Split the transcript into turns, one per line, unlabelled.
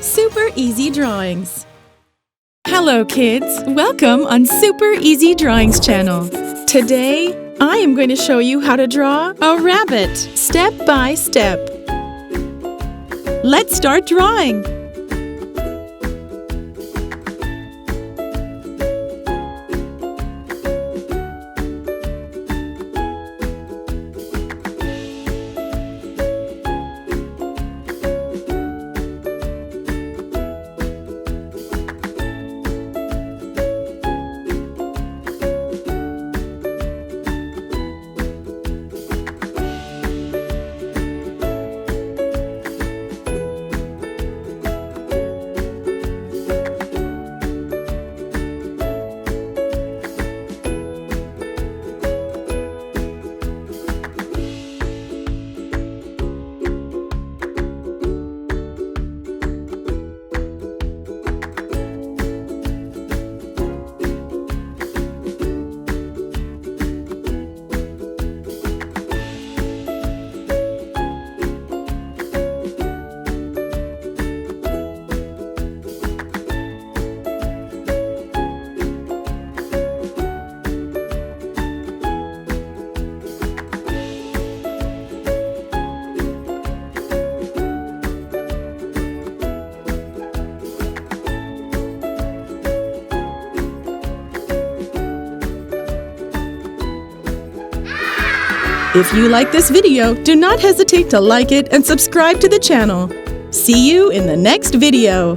Super Easy Drawings. Hello kids, welcome on Super Easy Drawings channel. Today, I am going to show you how to draw a rabbit, step by step. Let's start drawing. If you like this video, do not hesitate to like it and subscribe to the channel. See you in the next video.